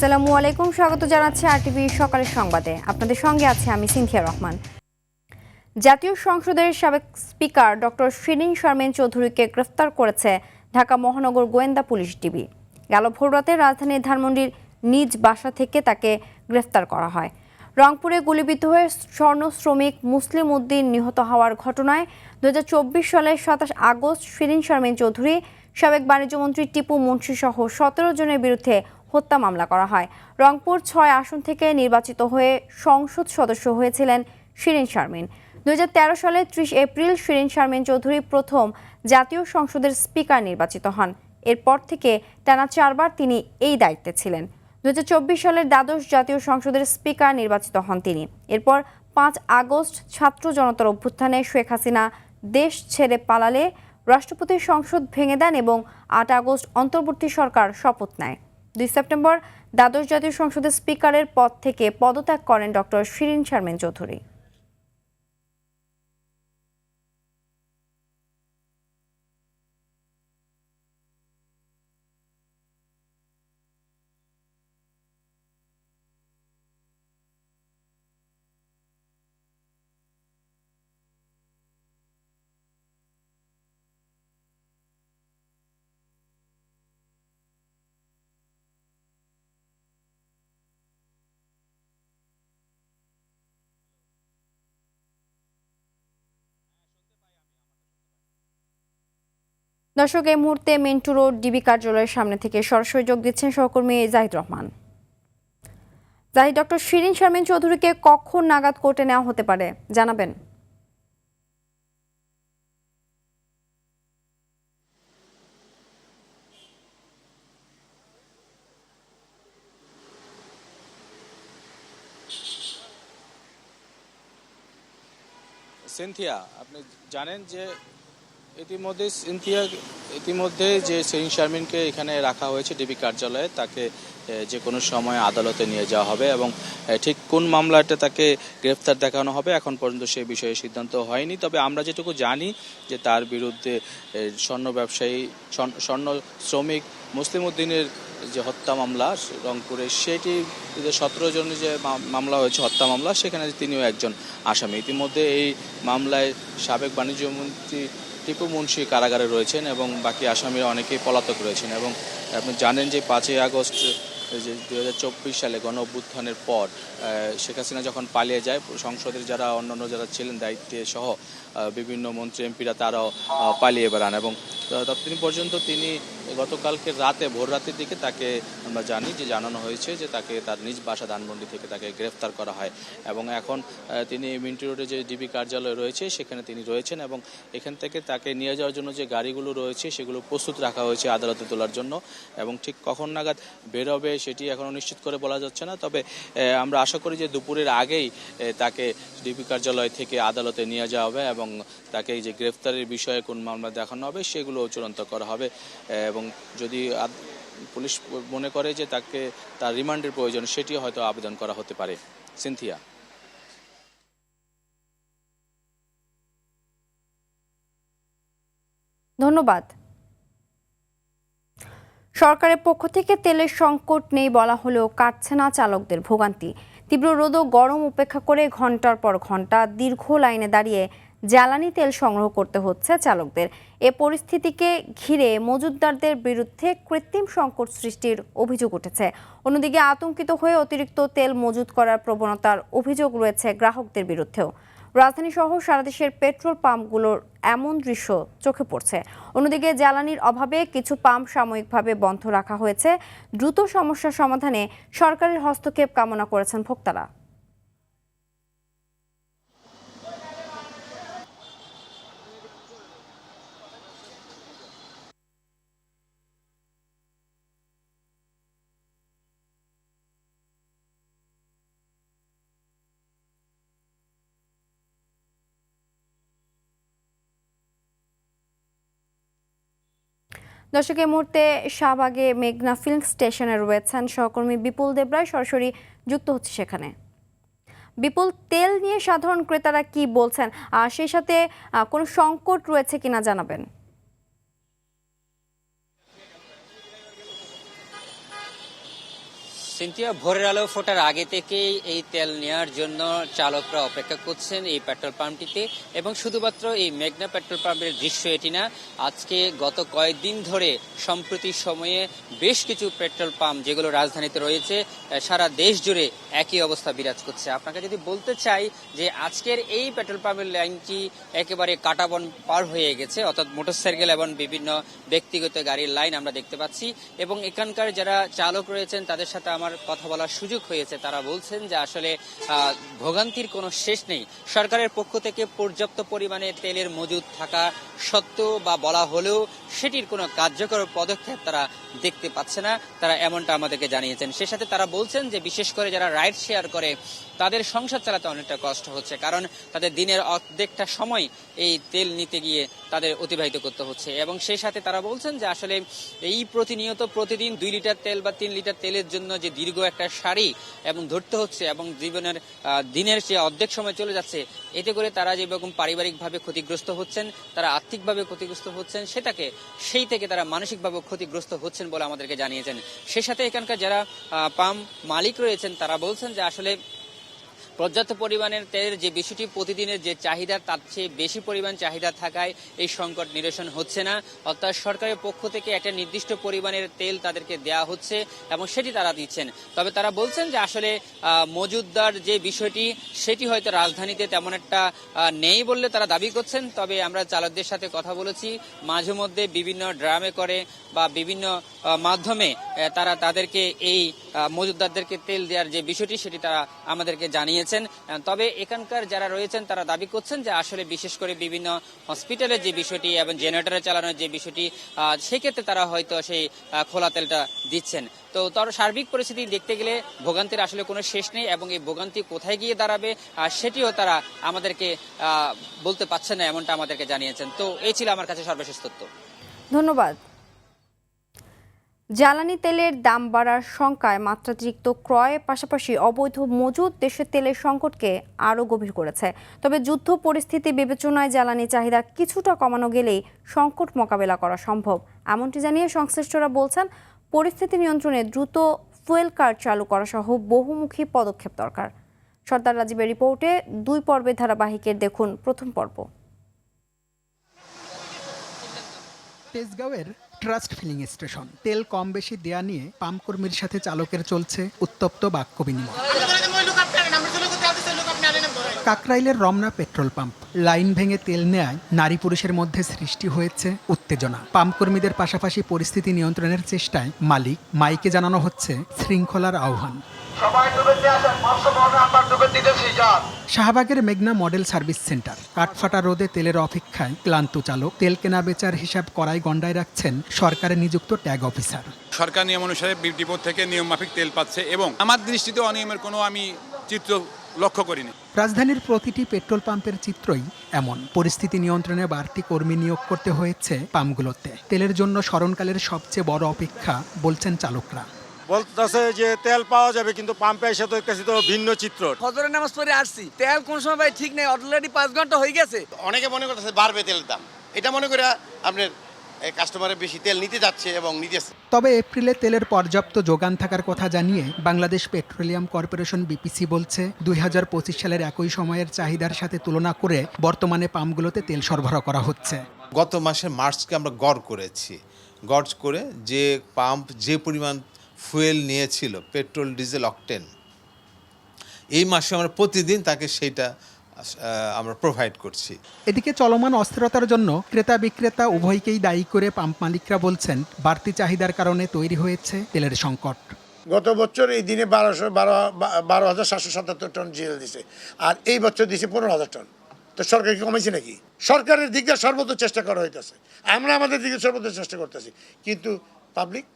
আসসালামু আলাইকুম, স্বাগত জানাচ্ছি আরটিভি সকালের সংবাদে। আপনাদের সঙ্গে আছে আমি সিনথিয়া রহমান। জাতীয় সংসদের সাবেক স্পিকার ডক্টর শিরিন শারমিন চৌধুরীকে গ্রেফতার করেছে ঢাকা মহানগর গোয়েন্দা পুলিশ ডিবি। গেল ভোররাতে রাজধানীর ধানমন্ডির নিজ বাসা থেকে তাকে গ্রেফতার করা হয়। রংপুরে গুলিবিদ্ধ হয়ে স্বর্ণ শ্রমিক মুসলিম উদ্দিন নিহত হওয়ার ঘটনায় 2024 সালের 27 আগস্ট শিরিন শারমিন চৌধুরী, সাবেক বাণিজ্যমন্ত্রী টিপু মুন্সি সহ 17 জনের বিরুদ্ধে হত্যা মামলা করা হয়। রংপুর 6 আসন থেকে নির্বাচিত হয়ে সংসদ সদস্য হয়েছিলেন শিরিন শারমিন। 2013 সালের 30 এপ্রিল শিরিন শারমিন চৌধুরী প্রথম জাতীয় সংসদের স্পিকার নির্বাচিত হন। এরপর থেকে টানা 4 বার তিনি এই দায়িত্বে ছিলেন। 2024 সালের দ্বাদশ জাতীয় সংসদের স্পিকার নির্বাচিত হন তিনি। এরপর 5 আগস্ট ছাত্র জনতার অভ্যুত্থানে শেখ হাসিনা দেশ ছেড়ে পালালে রাষ্ট্রপতি সংসদ ভেঙে দেন এবং 8 আগস্ট অন্তর্বর্তী সরকার শপথ নেয়। 2 সেপ্টেম্বর দ্বাদশ জাতীয় সংসদের স্পিকারের পদ থেকে পদত্যাগ করেন ডক্টর শিরিন শারমিন চৌধুরী। দর্শক, এই মুহূর্তে মিন্টু রোড ডিবি কার্যালয়ের সামনে থেকে সরাসরি যোগ দিচ্ছেন সহকর্মী জাহিদ রহমান। জাহিদ, ডক্টর শিরিন শারমিন চৌধুরীকে কখন নাগাদ কোর্টে নেওয়া হতে পারে জানাবেন? সিনথিয়া, আপনি জানেন যে ইতিমধ্যে যে শিরিন শারমিনকে এখানে রাখা হয়েছে ডিবি কার্যালয়ে, তাকে যে কোনো সময় আদালতে নিয়ে যাওয়া হবে এবং ঠিক কোন মামলাটা তাকে গ্রেফতার দেখানো হবে এখন পর্যন্ত সে বিষয়ে সিদ্ধান্ত হয়নি। তবে আমরা যেটুকু জানি যে তার বিরুদ্ধে স্বর্ণ ব্যবসায়ী, স্বর্ণ শ্রমিক মুসলিম উদ্দিনের যে হত্যা মামলা রংপুরে, সেটি 17 জনের যে মামলা হয়েছে হত্যা মামলা, সেখানে তিনিও একজন আসামি। ইতিমধ্যে এই মামলায় সাবেক বাণিজ্যমন্ত্রী টিপু মুন্সি কারাগারে রয়েছেন এবং বাকি আসামিরা অনেকেই পলাতক রয়েছেন। এবং আপনি জানেন যে 5 আগস্ট যে 2024 সালে গণ অভ্যুত্থানের পর শেখ হাসিনা যখন পালিয়ে যায়, সংসদের যারা অন্যান্য যারা ছিলেন দায়িত্বে সহ বিভিন্ন মন্ত্রী এমপিরা তারাও পালিয়ে বেড়ান এবং ততদিন পর্যন্ত তিনি গতকালকে রাতে ভোর রাতের দিকে তাকে আমরা জানি যে জানানো হয়েছে যে তাকে তার নিজ বাসা ধানমন্ডি থেকে তাকে গ্রেফতার করা হয় এবং এখন তিনি মিন্টু রোডে যে ডিবি কার্যালয় রয়েছে সেখানে তিনি রয়েছেন এবং এখান থেকে তাকে নিয়ে যাওয়ার জন্য যে গাড়িগুলো রয়েছে সেগুলো প্রস্তুত রাখা হয়েছে আদালতে তোলার জন্য। এবং ঠিক কখন নাগাদ বেরোবে সেটি এখনও নিশ্চিত করে বলা যাচ্ছে না, তবে আমরা আশা করি যে দুপুরের আগেই তাকে ডিবি কার্যালয় থেকে আদালতে নিয়ে যাওয়া হবে এবং তাকে এই যে গ্রেফতারের বিষয়ে কোন মামলা দেখানো হবে সেগুলো চূড়ান্ত করা হবে। এবং যদি পুলিশ মনে করে যে তাকে তার রিমান্ডের প্রয়োজন, সেটিও হয়তো আবেদন করা হতে পারে। সিনথিয়া। ধন্যবাদ। সরকারের পক্ষ থেকে তেলের সংকট নেই বলা হলেও কাটছে না চালকদের ভোগান্তি। তীব্র রোদ ও গরম উপেক্ষা করে ঘন্টার পর ঘন্টা দীর্ঘ লাইনে দাঁড়িয়ে জ্বালানি তেল সংগ্রহ করতে হচ্ছে চালকদের। এ পরিস্থিতিকে ঘিরে মজুতদারদের বিরুদ্ধে কৃত্রিম সংকট সৃষ্টির অভিযোগ উঠেছে। অন্যদিকে আতঙ্কিত হয়ে অতিরিক্ত তেল মজুত করার প্রবণতার অভিযোগ রয়েছে গ্রাহকদের বিরুদ্ধেও। রাজধানী সহ সারা দেশের পেট্রোল পাম্পগুলোর এমন দৃশ্য চোখে পড়ছে। অন্যদিকে জ্বালানির অভাবে কিছু পাম্প সাময়িকভাবে বন্ধ রাখা হয়েছে। দ্রুত সমস্যা সমাধানে সরকারের হস্তক্ষেপ কামনা করেছেন ভোক্তারা। দর্শক, এই মুহূর্তে শাহবাগে মেঘনা ফিল্ম স্টেশনে রয়েছেন সহকর্মী বিপুল দেবরায়, সরাসরি যুক্ত হচ্ছে সেখানে। বিপুল, তেল নিয়ে সাধারণ ক্রেতারা কি বলছেন, আর সেই সাথে কোনো সংকট রয়েছে কিনা জানাবেন? সিনথিয়া, ভোরের আলো ফোটার আগে থেকেই এই তেল নেওয়ার জন্য চালকরা অপেক্ষা করছেন এই পেট্রোল পাম্পটিতে, এবং শুধুমাত্র এই মেঘনা পেট্রোল পাম্পের দৃশ্য এটি না, আজকে গত কয়েকদিন ধরে সম্প্রতি সময়ে বেশ কিছু পেট্রোল পাম্প যেগুলো রাজধানীতে রয়েছে সারা দেশ জুড়ে একই অবস্থা বিরাজ করছে। আপনাকে যদি বলতে চাই যে আজকের এই পেট্রোল পাম্পের লাইনটি একেবারে কাঁটাবন পার হয়ে গেছে, অর্থাৎ মোটরসাইকেল এবং বিভিন্ন ব্যক্তিগত গাড়ির লাইন আমরা দেখতে পাচ্ছি। এবং এখানকার যারা চালক রয়েছেন তাদের সাথে আমার কথা বলার সুযোগ হয়েছে, তারা বলছেন যে আসলে ভোগান্তির কোনো শেষ নেই। সরকারের পক্ষ থেকে পর্যাপ্ত পরিমাণে তেলের মজুদ থাকা সত্ত্বেও বা বলা হলেও সেটির কোনো কার্যকর পদক্ষেপ তারা দেখতে পাচ্ছে না, তারা এমনটা আমাদেরকে জানিয়েছেন। সে সাথে তারা বলছেন যে বিশেষ করে যারা রাইড শেয়ার করে তাদের সংসার চালাতে অনেকটা কষ্ট হচ্ছে, কারণ তাদের দিনের অর্ধেকটা সময় এই তেল নিতে গিয়ে তাদের অতিবাহিত করতে হচ্ছে। এবং সেই সাথে তারা বলছেন যে আসলে এই প্রতিনিয়ত প্রতিদিন 2 লিটার তেল বা 3 লিটার তেলের জন্য যে দীর্ঘ একটা সারি এবং ধরতে হচ্ছে এবং জীবনের দিনের যে অর্ধেক সময় চলে যাচ্ছে, এতে করে তারা যেরকম পারিবারিকভাবে ক্ষতিগ্রস্ত হচ্ছেন, তারা আর্থিকভাবে ক্ষতিগ্রস্ত হচ্ছেন, সেই থেকে তারা মানসিকভাবে ক্ষতিগ্রস্ত হচ্ছেন বলে আমাদেরকে জানিয়েছেন। সে সাথে এখানকার যারা পাম্প মালিক রয়েছেন তারা বলছেন যে আসলে পর্যাপ্ত পরিমাণের তেলের যে বিষয়টি, প্রতিদিনের যে চাহিদা তার চেয়ে বেশি পরিমাণ চাহিদা থাকায় এই সংকট নিরসন হচ্ছে না, অর্থাৎ সরকারের পক্ষ থেকে একটা নির্দিষ্ট পরিমাণের তেল তাদেরকে দেওয়া হচ্ছে এবং সেটি তারা দিচ্ছেন। তবে তারা বলছেন যে আসলে মজুদদার যে বিষয়টি সেটি হয়তো রাজধানীতে তেমন একটা নেই বললে তারা দাবি করছেন। তবে আমরা চালকদের সাথে কথা বলেছি, মাঝে মধ্যে বিভিন্ন ড্রামে করে বা বিভিন্ন মাধ্যমে তারা তাদেরকে এই মজুদদারদেরকে তেল দেওয়ার যে বিষয়টি সেটি তারা আমাদেরকে জানিয়েছেন। তবে এখানকার যারা রয়েছেন তারা দাবি করছেন যে আসলে বিশেষ করে বিভিন্ন হসপিটালের যে বিষয়টি এবং জেনারেটরে চালানোর যে বিষয়টি, সেক্ষেত্রে তারা হয়তো সেই খোলা তেলটা দিচ্ছেন। তো তার সার্বিক পরিস্থিতি দেখতে গেলে ভোগান্তির আসলে কোনো শেষ নেই এবং এই ভোগান্তি কোথায় গিয়ে দাঁড়াবে সেটিও তারা আমাদেরকে বলতে পারছে না, এমনটা আমাদেরকে জানিয়েছেন। তো এই ছিল আমার কাছে সর্বশেষ তথ্য। ধন্যবাদ। জ্বালানি তেলের দাম বাড়ার শঙ্কায় মাত্রাতিরিক্ত ক্রয়ের পাশাপাশি অবৈধ মজুদ দেশের তেলের সংকটকে আরও গভীর করেছে। তবে যুদ্ধ পরিস্থিতি বিবেচনায় জ্বালানি চাহিদা কিছুটা কমানো গেলেই সংকট মোকাবেলা করা সম্ভব, এমনটি জানিয়ে সংশ্লিষ্টরা বলছেন পরিস্থিতি নিয়ন্ত্রণে দ্রুত ফুয়েল কার্ড চালু করা সহ বহুমুখী পদক্ষেপ দরকার। সর্দার রাজীবের রিপোর্টে 2 পর্বের ধারাবাহিকের দেখুন প্রথম পর্ব। তেজগাঁওয়ের ট্রাস্ট ফিলিং স্টেশন, তেল কম বেশি দেয়া নিয়ে পাম্প কর্মীর সাথে চালকের চলছে উত্তপ্ত বাক্য বিনিময়। কাকরাইলের রমনা পেট্রোল পাম্প, লাইন ভেঙে তেল নেয়ায় নারী পুরুষের মধ্যে সৃষ্টি হয়েছে উত্তেজনা। পাম্প কর্মীদের পাশাপাশি পরিস্থিতি নিয়ন্ত্রণের চেষ্টায় মালিক মাইকে জানানো হচ্ছে শৃঙ্খলার আহ্বান। শাহবাগের মেঘনা মডেল সার্ভিস সেন্টার, কাঠফাটা রোদে তেলের অপেক্ষায় ক্লান্ত চালক। তেল কেনা বেচার হিসাব করাই গন্ডায় রাখছেন সরকারে নিযুক্ত ট্যাগ অফিসার। সরকার নিয়ম অনুসারে ডিপো থেকে নিয়ম মাফিক তেল পাচ্ছে এবং আমার দৃষ্টিতে অনিয়মের কোনো আমি চিত্র লক্ষ্য করিনি। রাজধানীর প্রতিটি পেট্রোল পাম্পের চিত্রই এমন। পরিস্থিতি নিয়ন্ত্রণে বাড়তি কর্মী নিয়োগ করতে হয়েছে পাম্পগুলোতে। তেলের জন্য স্মরণকালের সবচেয়ে বড় অপেক্ষা বলছেন চালকরা। বলতেছে যে তেল পাওয়া যাবে, কিন্তু পাম্পে এসে তো দেখতেছি তো ভিন্ন চিত্র। ফজরের নামাজ পড়ে আসছি, তেল কোন সময় ভাই ঠিক নেই, অলরেডি 5 ঘন্টা হয়ে গেছে। অনেকে মনে করতেছে বাড়বে তেলের দাম, এটা মনে করে আপনার কাস্টমারের বেশি তেল নিতে যাচ্ছে এবং নিতেছে। তবে এপ্রিলে তেলের পর্যাপ্ত যোগান থাকার কথা জানিয়ে বাংলাদেশ পেট্রোলিয়াম কর্পোরেশন বিপিসি বলছে 2025 সালের একই সময়ের চাহিদার সাথে তুলনা করে বর্তমানে পাম্পগুলোতে তেল সরবরাহ করা হচ্ছে। গত মাসের মার্চকে আমরা গড় করেছি, গড় করে যে পাম্প যে পরিমাণ ফুয়েল নিয়েছিল পেট্রোল ডিজেল অকটেন, এই মাসে আমরা প্রতিদিন তাকে সেইটা আমরা প্রোভাইড করছি। এদিকে চলমান অস্থিরতার জন্য ক্রেতা বিক্রেতা উভয়কেই দায়ী করে পাম্প মালিকরা বলছেন বাড়তি চাহিদার কারণে তৈরি হয়েছে তেলের সংকট। গত বছর এই দিনে 12,777 টন ডিজেল দিছে, আর এই বছর দিছে 15,000 টন। তো সরকার কি কমেছে নাকি? সরকারের দিক দিয়ে সর্বোচ্চ চেষ্টা করা হইতেছে, আমরা আমাদের দিকে সর্বোচ্চ চেষ্টা করতেছি, কিন্তু পাবলিক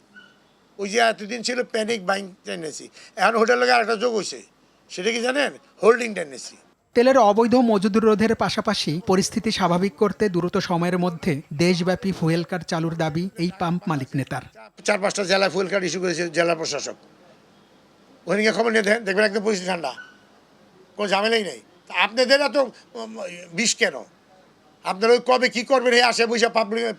ওই যে এতদিন ছিল প্যানিক বাইং টেন্ডেন্সি, এখন হোটেল লোক আরেকটা যোগ হয়েছে, সেটা কি জানেন? Holding tendency. তেলের অবৈধ মজুদ রোধের পাশাপাশি পরিস্থিতি স্বাভাবিক করতে দ্রুত সময়ের মধ্যে দেশব্যাপী ফুয়েল কার্ড চালুর দাবি এই পাম্প মালিক নেতার। 4-5টা জেলায় ফুয়েল কার্ড ইস্যু করেছে জেলা প্রশাসক, ওখানে গিয়ে খবর নিয়ে দেখবেন একদম পরিস্থিতি ঠান্ডা, কোনো ঝামেলাই নেই। আপনাদের এত বিষ কেন? আপনারা ওই কবে কী করবেন এই আসে বসে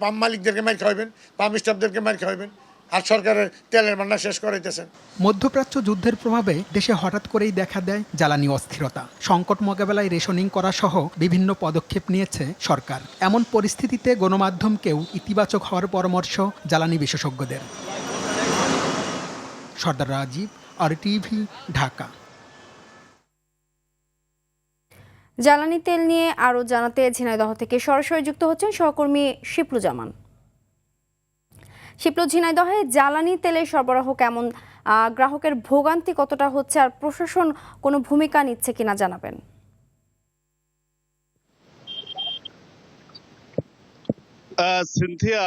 পাম্প মালিকদেরকে মার খাওয়াবেন, পাম্প স্টাফদেরকে মার খাওয়াবেন, আর সরকারের তেলের ভান্ডার শেষ করাইতেছেন। মধ্যপ্রাচ্য যুদ্ধের প্রভাবে দেশে হঠাৎ করেই দেখা দেয় জ্বালানি অস্থিরতা। সংকট মোকাবেলায় রেশনিং করা সহ বিভিন্ন পদক্ষেপ নিয়েছে সরকার। এমন পরিস্থিতিতে গণমাধ্যমকেও ইতিবাচক হওয়ার পরামর্শ জ্বালানি বিশেষজ্ঞদের। সর্দার রাজীব, RTV, ঢাকা। জ্বালানি তেল নিয়ে আরও জানাতে ঝিনাইদহ থেকে সরাসরি যুক্ত হচ্ছেন সহকর্মী শিপ্লুজামান। শিপ্লু, ঝিনাইদহে জ্বালানি তেলের সরবরাহ কেমন, গ্রাহকের ভোগান্তি কতটা হচ্ছে, আর প্রশাসন কোনো ভূমিকা নিচ্ছে কিনা জানাবেন। সিনথিয়া,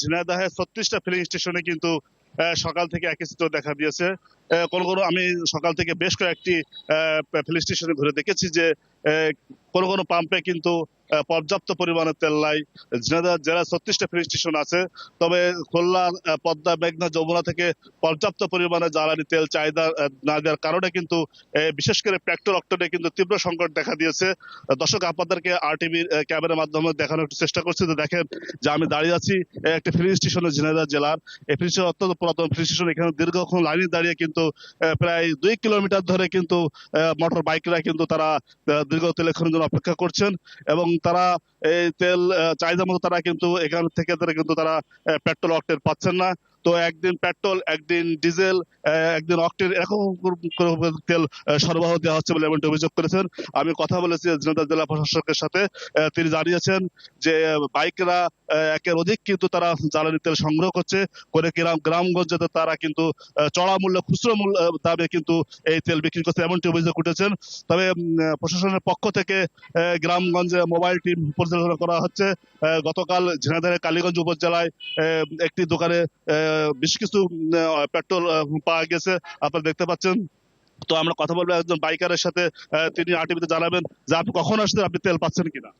ঝিনাইদহে 36টা ফিলিং স্টেশনে কিন্তু সকাল থেকে একই চিত্র দেখা দিয়েছে। কোনো কোনো আমি সকাল থেকে বেশ কয়েকটি ফিলিং স্টেশনে ঘুরে দেখেছি যে কোনো কোনো পাম্পে কিন্তু পর্যাপ্ত পরিমাণে তেল নাই। ঝিনাইদহ জেলায় 36টা ফিলিং স্টেশন আছে, তবে খুলনা, পদ্মা, মেঘনা, যমুনা থেকে পর্যাপ্ত পরিমাণে জ্বালানি তেল চাহিদা না দেওয়ার কারণে কিন্তু বিশেষ করে পেট্রোল অক্টেনে কিন্তু তীব্র সংকট দেখা দিয়েছে। দর্শক, আপনাদেরকে RTV ক্যামেরার মাধ্যমে দেখানোর একটু চেষ্টা করছি। যে দেখেন যে আমি দাঁড়িয়ে আছি একটা ফিলিং স্টেশনে ঝিনাইদহ জেলার। এই ফিলিং স্টেশন অত্যন্ত পুরাতন ফিলিং স্টেশন। এখানে দীর্ঘক্ষণ লাইনে দাঁড়িয়ে কিন্তু প্রায় 2 কিলোমিটার ধরে কিন্তু মোটর বাইকরা কিন্তু তারা দীর্ঘ তেলের জন্য অপেক্ষা করছেন, এবং তারা এই তেল চাহিদা মতো তারা কিন্তু এখান থেকে কিন্তু তারা পেট্রোল অক্টেন পাচ্ছেন না। তো একদিন পেট্রোল, একদিন ডিজেল, একদিন অক্টেন এরকম তেল সরবরাহ দেওয়া হচ্ছে বলে এমনটি অভিযোগ করেছেন। আমি কথা বলেছি ঝিনাইদহ জেলা প্রশাসকের সাথে। তিনি জানিয়েছেন যে বাইকরা একের অধিক কিন্তু তারা জ্বালানি তেল সংগ্রহ করছে করে গ্রামগঞ্জে তারা কিন্তু চড়া মূল্য, খুচরো মূল্য দামে কিন্তু এই তেল বিক্রি করছে এমনটি অভিযোগ উঠেছেন। তবে প্রশাসনের পক্ষ থেকে গ্রামগঞ্জে মোবাইল টিম পরিচালনা করা হচ্ছে। গতকাল ঝিনাইদহের কালীগঞ্জ উপজেলায় একটি দোকানে বেশ কিছু পেট্রোল পাওয়া গেছে, আপনারা দেখতে পাচ্ছেন। তো আমরা কথা বলবো একজন বাইকারের সাথে, তিনি RTVতে জানাবেন যে আপনি কখন আসছেন, আপনি তেল পাচ্ছেন কিনা।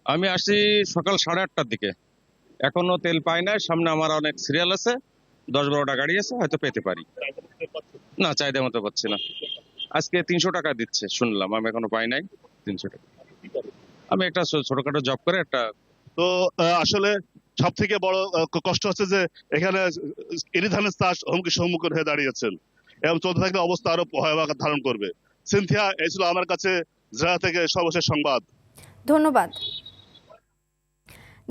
আমি আসছি সকাল 8:30টার দিকে, এখনো তেল পাই না। সামনে আমার অনেক সিরিয়াল আছে, 10-12টা গাড়ি আছে, হয়তো পেতে পারি। না, চাহিদা মতো পাচ্ছি না। আজকে 300 টাকা দিচ্ছে শুনলাম, আমি এখনো পাই নাই 300 টাকা। আমি একটা ছোটখাটো জব করে একটা। তো আসলে সব থেকে বড় কষ্ট হচ্ছে যে এখানে এরি ধানের চাষ হুমকির সম্মুখীন হয়ে দাঁড়িয়েছেন, এবং চলতে থাকলে অবস্থা আরো ভয়াবহ আকার ধারণ করবে। সিনথিয়া, এই ছিল আমার কাছে জেলা থেকে সর্বশেষ সংবাদ। ধন্যবাদ।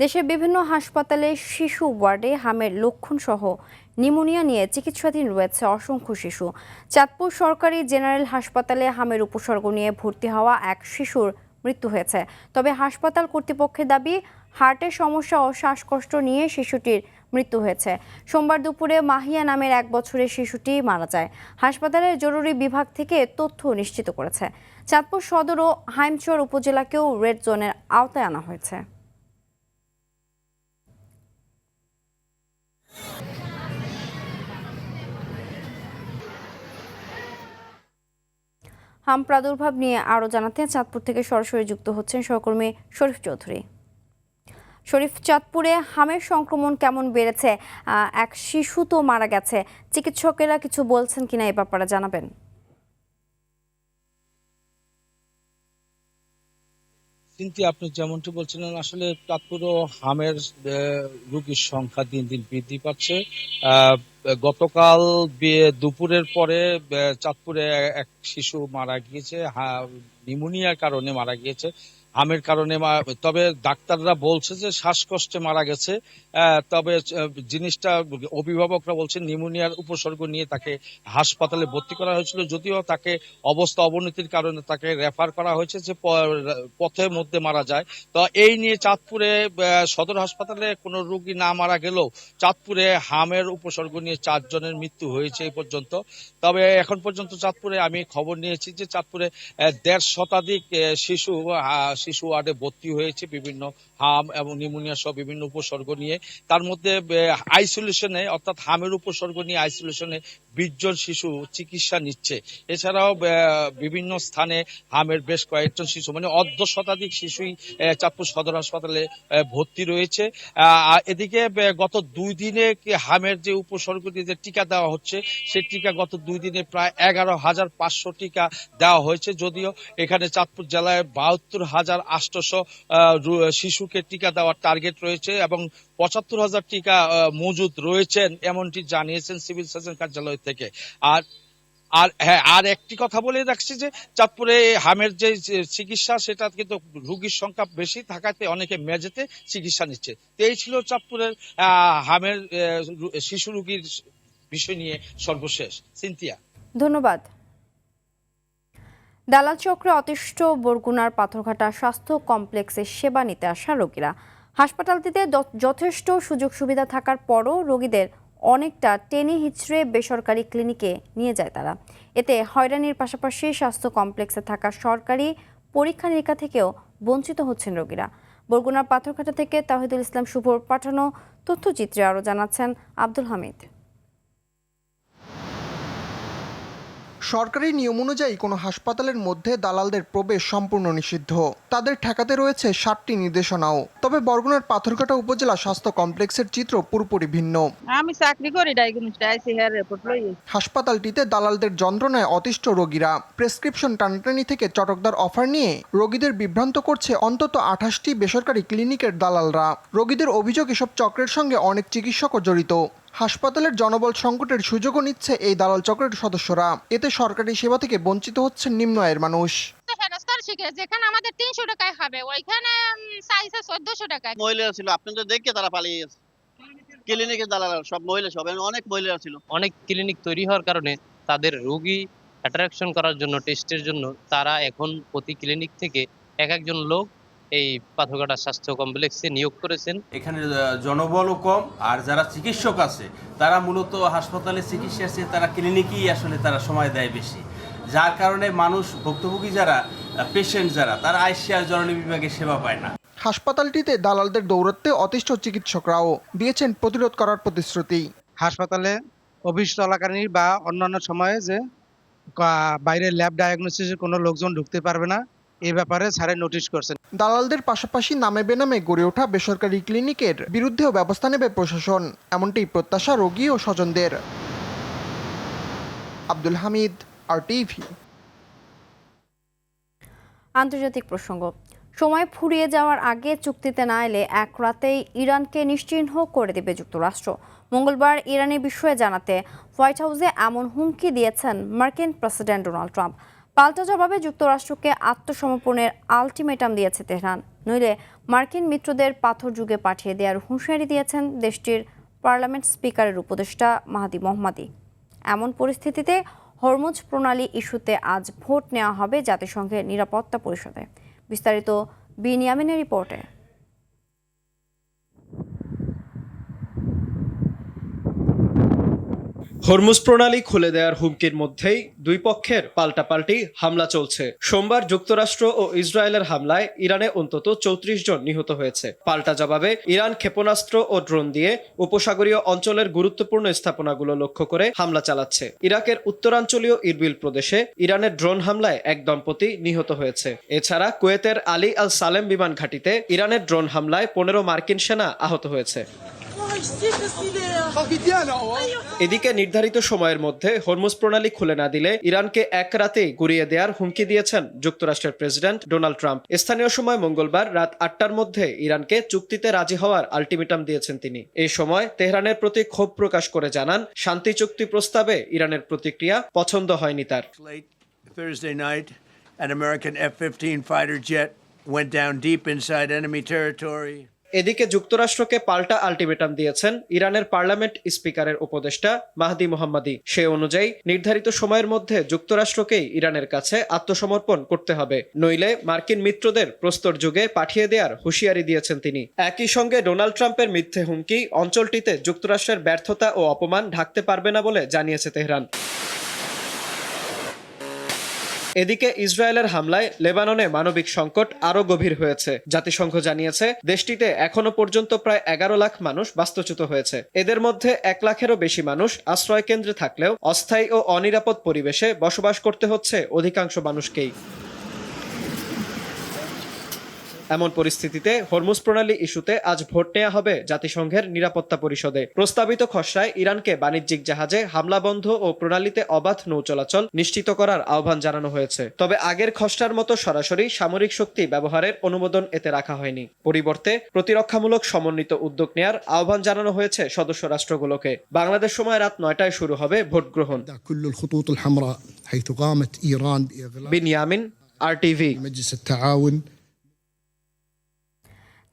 দেশের বিভিন্ন হাসপাতালে শিশু ওয়ার্ডে হামের লক্ষণ সহ নিউমোনিয়া নিয়ে চিকিৎসাধীন রয়েছে অসংখ্য শিশু। চাঁদপুর সরকারি জেনারেল হাসপাতালে হামের উপসর্গ নিয়ে ভর্তি হওয়া এক শিশুর মৃত্যু হয়েছে। তবে হাসপাতাল কর্তৃপক্ষের দাবি, হার্টের সমস্যা ও শ্বাসকষ্ট নিয়ে শিশুটির মৃত্যু হয়েছে। সোমবার দুপুরে মাহিয়া নামের 1 বছরের শিশুটি মারা যায়। হাসপাতালের জরুরি বিভাগ থেকে তথ্য নিশ্চিত করেছে। চাঁদপুর সদর ও হাইমচর উপজেলাকেও রেড জোনের আওতায় আনা হয়েছে। হাম প্রাদুর্ভাব নিয়ে আরও জানাতে চাঁদপুর থেকে সরাসরি যুক্ত হচ্ছেন সহকর্মী শরীফ চৌধুরী। শরীফ, চাঁদপুরে হামের সংক্রমণ কেমন বেড়েছে? এক শিশু তো মারা গেছে, চিকিৎসকেরা কিছু বলছেন কিনা এ ব্যাপারে জানাবেন। কিন্তু আপনি যেমনটি বলছিলেন, আসলে চাঁদপুরও হামের রোগীর সংখ্যা দিন দিন বৃদ্ধি পাচ্ছে। গতকাল দুপুরের পরে চাঁদপুরে এক শিশু মারা গিয়েছে, নিউমোনিয়ার কারণে মারা গিয়েছে, হামের কারণে। তবে ডাক্তাররা বলছে যে শ্বাসকষ্টে মারা গেছে। তবে জিনিসটা অভিভাবকরা বলছেন নিউমোনিয়ার উপসর্গ নিয়ে তাকে হাসপাতালে ভর্তি করা হয়েছিল, যদিও তাকে অবস্থা অবনতির কারণে তাকে রেফার করা হয়েছে যে পথের মধ্যে মারা যায়। তো এই নিয়ে চাঁদপুরে সদর হাসপাতালে কোনো রোগী না মারা গেলেও চাঁদপুরে হামের উপসর্গ নিয়ে 4 জনের মৃত্যু হয়েছে এই পর্যন্ত। তবে এখন পর্যন্ত চাঁদপুরে আমি খবর নিয়েছি যে চাঁদপুরে 1.5 শতাধিক শিশু ওয়ার্ডে ভর্তি হয়েছে বিভিন্ন হাম এবং নিউমোনিয়া সহ বিভিন্ন উপসর্গ নিয়ে। তার মধ্যে আইসোলেশনে, অর্থাৎ হামের উপসর্গ নিয়ে আইসোলেশনে 20 জন শিশু চিকিৎসা নিচ্ছে। এছাড়াও বিভিন্ন স্থানে হামের বেশ কয়েকজন শিশু, মানে 1.5 শতাধিক শিশুই চাঁদপুর সদর হাসপাতালে ভর্তি রয়েছে। এদিকে গত 2 দিনে হামের যে উপসর্গ দিয়ে যে টিকা দেওয়া হচ্ছে, সেই টিকা গত 2 দিনে প্রায় 11,500 টিকা দেওয়া হয়েছে। যদিও এখানে চাঁদপুর জেলায় 72,000 3,800 শিশুকে টিকা দেওয়ার টার্গেট রয়েছে এবং 75,000 টিকা মজুদ রয়েছেন, এমনটি জানিয়েছেন সিভিল সার্জন কার্যালয় থেকে। আর একটি কথা বলে রাখছি যে চাঁদপুরে হামের যে চিকিৎসা, সেটা কিন্তু রোগীর সংখ্যা বেশি থাকাতে অনেকে মেঝেতে চিকিৎসা নিচ্ছে। তো এই ছিল চাঁদপুরের হামের শিশু রোগীর বিষয় নিয়ে সর্বশেষ। সিনথিয়া, ধন্যবাদ। দালাল চক্রে অতিষ্ঠ বরগুনার পাথরঘাটা স্বাস্থ্য কমপ্লেক্সে সেবা নিতে আসা রোগীরা। হাসপাতালটিতে যথেষ্ট সুযোগ সুবিধা থাকার পরও রোগীদের অনেকটা টেনে হিচড়ে বেসরকারি ক্লিনিকে নিয়ে যায় তারা। এতে হয়রানির পাশাপাশি স্বাস্থ্য কমপ্লেক্সে থাকা সরকারি পরীক্ষা নিরীক্ষা থেকেও বঞ্চিত হচ্ছেন রোগীরা। বরগুনার পাথরঘাটা থেকে তাহিদুল ইসলাম শুভর পাঠানো তথ্যচিত্রে আরও জানাচ্ছেন আব্দুল হামিদ। সরকারি নিয়ম অনুযায়ী কোনো হাসপাতালের মধ্যে দালালদের প্রবেশ সম্পূর্ণ নিষিদ্ধ। তাদের ঠেকাতে রয়েছে 7টি নির্দেশনাও। তবে বরগুনার পাথরঘাটা উপজেলা স্বাস্থ্য কমপ্লেক্সের চিত্র পুরোপুরি ভিন্ন। আমি চাকরি করি, হাসপাতালটিতে দালালদের যন্ত্রণায় অতিষ্ঠ রোগীরা। প্রেসক্রিপশন টানাটানি থেকে চটকদার অফার নিয়ে রোগীদের বিভ্রান্ত করছে অন্তত 28টি বেসরকারি ক্লিনিকের দালালরা। রোগীদের অভিযোগ এসব চক্রের সঙ্গে অনেক চিকিৎসকও জড়িত। হাসপাতালের জনবল সংকটের সুযোগও নিচ্ছে এই দালাল চক্রের সদস্যরা। এতে সরকারি সেবা থেকে বঞ্চিত হচ্ছেন নিম্ন আয়ের মানুষ। যেখানে আমাদের 300 টাকায় হবে, ওইখানে চাইছে 1400 টাকায়। মহিলা ছিল, আপনাদের দেখে তারা পালিয়ে গেছে। ক্লিনিকের দালাল সব মহিলা, সব অনেক মহিলা ছিল। অনেক ক্লিনিক তৈরি হওয়ার কারণে তাদের রোগী অ্যাট্রাকশন করার জন্য, টেস্টের জন্য তারা এখন প্রতি ক্লিনিক থেকে একজন লোক এই পাথরঘাটা স্বাস্থ্য কমপ্লেক্সে নিয়োগ করেছেন। এখানে জনবলও কম, আর যারা চিকিৎসক আছে তারা মূলত হাসপাতালে চিকিৎসা আছে, তারা ক্লিনিকেই আসলে তারা সময় দেয় বেশি, যার কারণে মানুষ ভুক্তভোগী যারা পেশেন্ট যারা তারা আইসিআর জরুরি বিভাগে সেবা পায় না। হাসপাতালটিতে দালালদের দৌরাত্ম্যে অতিষ্ঠ চিকিৎসকরাও দিয়েছেন প্রতিরোধ করার প্রতিশ্রুতি। হাসপাতালে অফিস চলাকালীন বা অন্যান্য সময়ে যে বাইরে ল্যাব ডায়াগনোসিসের কোনো লোকজন ঢুকতে পারবে না, এই ব্যাপারে স্যারের নোটিশ করছেন। দালালদের পাশাপাশি নামে বেনামে গড়ে ওঠা বেসরকারি ক্লিনিকের বিরুদ্ধেও ব্যবস্থা নেবে প্রশাসন, এমনটি প্রত্যাশা রোগী ও স্বজনদের। আব্দুল হামিদ, RTV। আন্তর্জাতিক প্রসঙ্গ। সময় ফুরিয়ে যাওয়ার আগে চুক্তিতে না এলে এক রাতেই ইরানকে নিশ্চিহ্ন করে দেবে যুক্তরাষ্ট্র। মঙ্গলবার ইরানের বিষয়ে জানাতে হোয়াইট হাউসে এমন হুমকি দিয়েছেন মার্কিন প্রেসিডেন্ট ডোনাল্ড ট্রাম্প। পাল্টা জবাবে যুক্তরাষ্ট্রকে আত্মসমর্পণের আলটিমেটাম দিয়েছে তেহরান, নইলে মার্কিন মিত্রদের পাথর যুগে পাঠিয়ে দেওয়ার হুঁশিয়ারি দিয়েছেন দেশটির পার্লামেন্ট স্পিকারের উপদেষ্টা মাহাদি মোহাম্মদী। এমন পরিস্থিতিতে হরমুজ প্রণালী ইস্যুতে আজ ভোট নেওয়া হবে জাতিসংঘের নিরাপত্তা পরিষদে। বিস্তারিত বিনিয়ামিনের রিপোর্টে। হরমুজ প্রণালী খুলে দেওয়ার হুমকির মধ্যেই দুই পক্ষের পাল্টাপাল্টি হামলা চলছে। সোমবার যুক্তরাষ্ট্র ও ইসরায়েলের হামলায় ইরানে অন্তত 34 জন নিহত হয়েছে। পাল্টা জবাবে ইরান ক্ষেপণাস্ত্র ও ড্রোন দিয়ে উপসাগরীয় অঞ্চলের গুরুত্বপূর্ণ স্থাপনাগুলো লক্ষ্য করে হামলা চালাচ্ছে। ইরাকের উত্তরাঞ্চলীয় ইরবিল প্রদেশে ইরানের ড্রোন হামলায় এক দম্পতি নিহত হয়েছে। এছাড়া কুয়েতের আলী আল সালেম বিমান ঘাঁটিতে ইরানের ড্রোন হামলায় 15 মার্কিন সেনা আহত হয়েছে। এদিকে নির্ধারিত সময়ের মধ্যে হরমুজ প্রণালী খুলে না দিলে ইরানকে এক রাতেই গুড়িয়ে দেওয়ার হুমকি দিয়েছেন যুক্তরাষ্ট্রের প্রেসিডেন্ট ডোনাল্ড ট্রাম্প। স্থানীয় সময় মঙ্গলবার রাত 8টার মধ্যে ইরানকে চুক্তিতে রাজি হওয়ার আলটিমেটাম দিয়েছেন তিনি। এই সময় তেহরানের প্রতি ক্ষোভ প্রকাশ করে জানান, শান্তি চুক্তি প্রস্তাবে ইরানের প্রতিক্রিয়া পছন্দ হয়নি তার। Thursday night, an American F-15 fighter jet went down deep inside enemy territory. এদিকে যুক্তরাষ্ট্রকে পাল্টা আলটিমেটাম দিয়েছেন ইরানের পার্লামেন্ট স্পিকারের উপদেষ্টা মাহদি মোহাম্মদী। সে অনুযায়ী নির্ধারিত সময়ের মধ্যে যুক্তরাষ্ট্রকেই ইরানের কাছে আত্মসমর্পণ করতে হবে, নইলে মার্কিন মিত্রদের প্রস্তর যুগে পাঠিয়ে দেওয়ার হুঁশিয়ারি দিয়েছেন তিনি। একই সঙ্গে ডোনাল্ড ট্রাম্পের মিথ্যে হুমকি অঞ্চলটিতে যুক্তরাষ্ট্রের ব্যর্থতা ও অপমান ঢাকতে পারবে না বলে জানিয়েছে তেহরান। এদিকে ইসরায়েলের হামলায় লেবাননে মানবিক সংকট আরো গভীর হয়েছে। জাতিসংঘ জানিয়েছে দেশটিতে এখনো পর্যন্ত প্রায় 11 লাখ মানুষ বাস্তুচ্যুত হয়েছে। এদের মধ্যে 1 লাখেরও বেশি মানুষ আশ্রয় কেন্দ্রে থাকলেও অস্থায়ী ও অনিরাপদ পরিবেশে বসবাস করতে হচ্ছে অধিকাংশ মানুষকেই। এমন পরিস্থিতিতে হরমুজ প্রণালী ইস্যুতে আজ ভোট নেওয়া হবে জাতিসংঘের নিরাপত্তা পরিষদে। প্রস্তাবিত খসড়ায় ইরানকে বাণিজ্যিক জাহাজে হামলা বন্ধ ও প্রণালীতে অবাধ নৌ চলাচল নিশ্চিত করার আহ্বান জানানো হয়েছে। তবে আগের খসড়ার মতো সরাসরি সামরিক শক্তি ব্যবহারের অনুমোদন এতে রাখা হয়নি। পরিবর্তে প্রতিরক্ষামূলক সমন্বিত উদ্যোগ নেয়ার আহ্বান জানানো হয়েছে সদস্য রাষ্ট্রগুলোকে। বাংলাদেশ সময় রাত 9টায় শুরু হবে ভোট গ্রহণ। বিনিয়ামিন, RTV।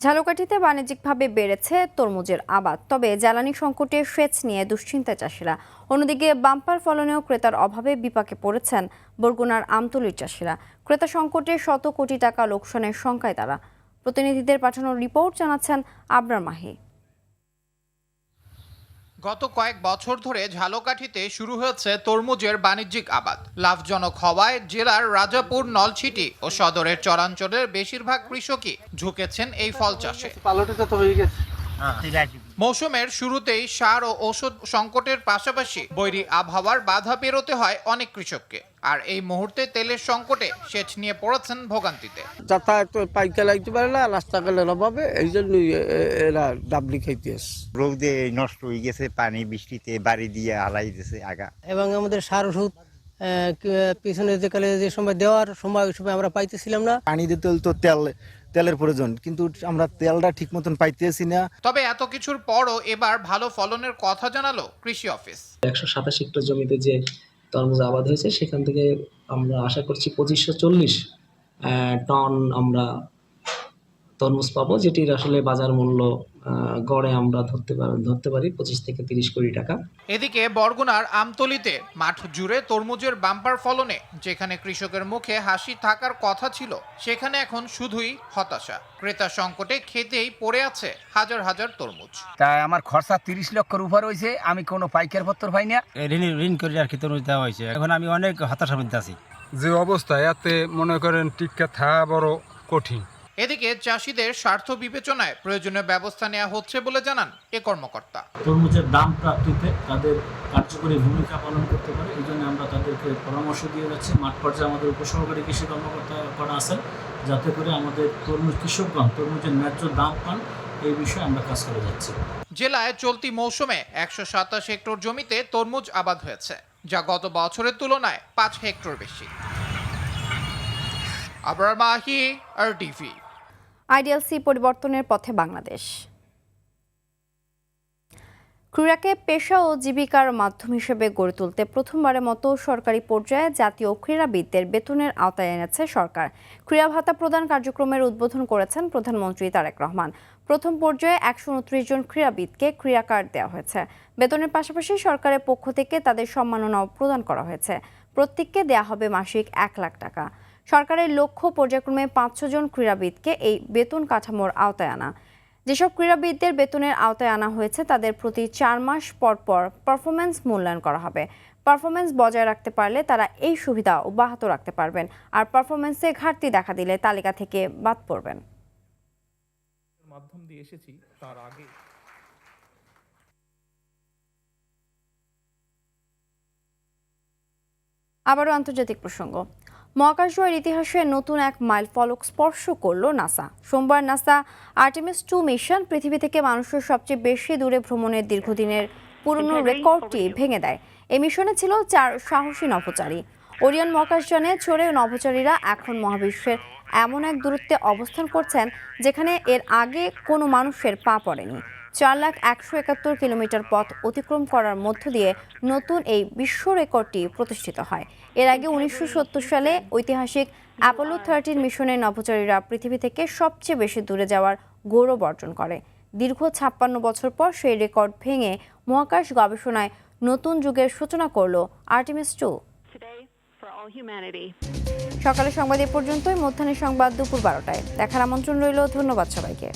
ঝালকাঠিতে বাণিজ্যিকভাবে বেড়েছে তরমুজের আবাদ, তবে জ্বালানি সংকটে সেচ নিয়ে দুশ্চিন্তায় চাষিরা। অন্যদিকে বাম্পার ফলনেও ক্রেতার অভাবে বিপাকে পড়েছেন বরগুনার আমতলীর চাষিরা। ক্রেতা সংকটে শত কোটি টাকা লোকসানের শঙ্কায় তারা। প্রতিনিধিদের পাঠানো রিপোর্ট জানাচ্ছেন আবরার মাহি। গত কয়েক বছর ধরে ঝালকাঠিতে শুরু হয়েছে তরমুজের বাণিজ্যিক আবাদ। লাভজনক হওয়ায় জেলার রাজাপুর, নলছিটি ও সদরের চরাঞ্চলের বেশিরভাগ কৃষকই ঝুঁকেছেন এই ফল চাষে। মৌসুমের শুরুতেই সার ও ওষুধ সংকটের পাশাপাশি বৈরী আবহাওয়ার বাধা পেরোতে হয় অনেক কৃষককে। আর এই মুহূর্তে তেলের সংকটে সেচ নিয়ে পড়েছেন ভোগান্তিতে। যাতায়াত পাইতে লাগতে পারে না, রাস্তাঘাটের অভাবে এই জন্যই এরা ডাবলি খাইতে আসে। রোদে নষ্ট হয়ে গেছে, পানি বৃষ্টিতে বাড়ি দিয়ে হালাই দিয়েছে আগা। এবং আমাদের সার ওষুধ পিছনে যে কালে যে সময় দেওয়ার সময় ওই সময় আমরা পাইতেছিলাম না। পানি দিতে তো তেলের প্রয়োজন, কিন্তু আমরা তেলটা ঠিক মতন পাইতেছি না। তবে এত কিছুর পরও এবার ভালো ফলনের কথা জানালো কৃষি অফিস। 127 হেক্টর জমিতে যে তরমুজ আবাদ হয়েছে সেখান থেকে আমরা আশা করছি 2540 টন আমরা তরমুজ পাবো, যেটির আসলে বাজার মূল্য গড়ে আমরা ধরতে পারি 25 থেকে 30 কোটি টাকা। এদিকে বরগুনার আমতলীতে মাঠ জুড়ে তরমুজের বাম্পার ফলনে যেখানে কৃষকের মুখে হাসি থাকার কথা ছিল, সেখানে এখন শুধুই হতাশা। ক্রেতা সংকটে খেতেই পড়ে আছে হাজার হাজার তরমুজ। তাই আমার খরচা 30 লক্ষের উপর হয়েছে, আমি কোনো পাইকার পত্র পাই না। ঋণ করে আর কি তরমুজ দেওয়া হয়েছে, এখন আমি অনেক হতাশার মধ্যে আছি। যে অবস্থা এতে মনে করেন টিকা থাকা বড় কঠিন। এদিকে চাষিদের স্বার্থ বিবেচনায় প্রয়োজনীয় ব্যবস্থা নেওয়া হচ্ছে বলে জানান এ কর্মকর্তা। তরমুজের দাম প্রাপ্তিতে তাদের কার্যকরী ভূমিকা পালন করতে পারে, এই জন্য আমরা তাদেরকে পরামর্শ দিয়ে যাচ্ছি। মাঠ পর্যায়ে আমাদের উপসহকারী কৃষি কর্মকর্তা করা আছেন, যাতে করে আমাদের তরমুজ কৃষকগণ তরমুজের ন্যায্য দাম পান, এই বিষয়ে আমরা কাজ করে যাচ্ছি। জেলায় চলতি মৌসুমে 127 হেক্টর জমিতে তরমুজ আবাদ হয়েছে, যা গত বছরের তুলনায় 5 হেক্টর বেশি। আবরার মাহি, RTV। আইডিএলসি পরিবর্তনের পথে বাংলাদেশ। ক্রীড়াকে পেশা ও জীবিকার মাধ্যম হিসেবে গড়ে তুলতে প্রথমবারের মতো সরকারি পর্যায়ে জাতীয় ক্রীড়াবিদদের বেতনের আওতায় এনেছে সরকার। ক্রীড়া ভাতা প্রদান কার্যক্রমের উদ্বোধন করেছেন প্রধানমন্ত্রী তারেক রহমান। প্রথম পর্যায়ে 129 জন ক্রীড়াবিদকে ক্রীড়া কার্ড দেওয়া হয়েছে। বেতনের পাশাপাশি সরকারের পক্ষ থেকে তাদের সম্মাননাও প্রদান করা হয়েছে। প্রত্যেককে দেয়া হবে মাসিক 1 লাখ টাকা। সরকারের লক্ষ্য পর্যায়ক্রমে 500 জন ক্রীড়াবিদকে এই বেতন কাঠামোর আওতায় আনা। যেসব ক্রীড়াবিদদের বেতনের আওতায় আনা হয়েছে তাদের প্রতি 4 মাস পর পর পারফরমেন্স মূল্যায়ন করা হবে। পারফরমেন্স বজায় রাখতে পারলে তারা এই সুবিধা অব্যাহত রাখতে পারবেন, আর পারফরমেন্সে ঘাটতি দেখা দিলে তালিকা থেকে বাদ পড়বেন। মাধ্যম দিয়ে এসেছি তার আগে আবারও আন্তর্জাতিক প্রসঙ্গ। মহাকাশজয়ের ইতিহাসে নতুন এক মাইল ফলক স্পর্শ করল নাসা। সোমবার নাসা আর্টেমিস 2 মিশন পৃথিবী থেকে মানুষের সবচেয়ে বেশি দূরে ভ্রমণের দীর্ঘদিনের পুরনো রেকর্ডটি ভেঙে দেয়। এই মিশনে ছিল 4 সাহসী নভোচারী। ওরিয়ন মহাকাশযানে চড়ে নভোচারীরা এখন মহাবিশ্বের এমন এক দূরত্বে অবস্থান করছেন যেখানে এর আগে কোনো মানুষের পা পড়েনি। 4,171 কিলোমিটার পথ অতিক্রম করার মধ্য দিয়ে নতুন এই বিশ্ব রেকর্ডটি প্রতিষ্ঠিত হয়। এর আগে 1970 সালে ঐতিহাসিক অ্যাপোলো 13 মিশনের নভোচারীরা পৃথিবী থেকে সবচেয়ে বেশি দূরে যাওয়ার গৌরব অর্জন করে। দীর্ঘ 56 বছর পর সেই রেকর্ড ভেঙে মহাকাশ গবেষণায় নতুন যুগের সূচনা করল আর্টেমিস 2। সকালের সংবাদ এ পর্যন্তই। মধ্যাহ্নের সংবাদ দুপুর 12টায় দেখার আমন্ত্রণ রইল। ধন্যবাদ সবাইকে।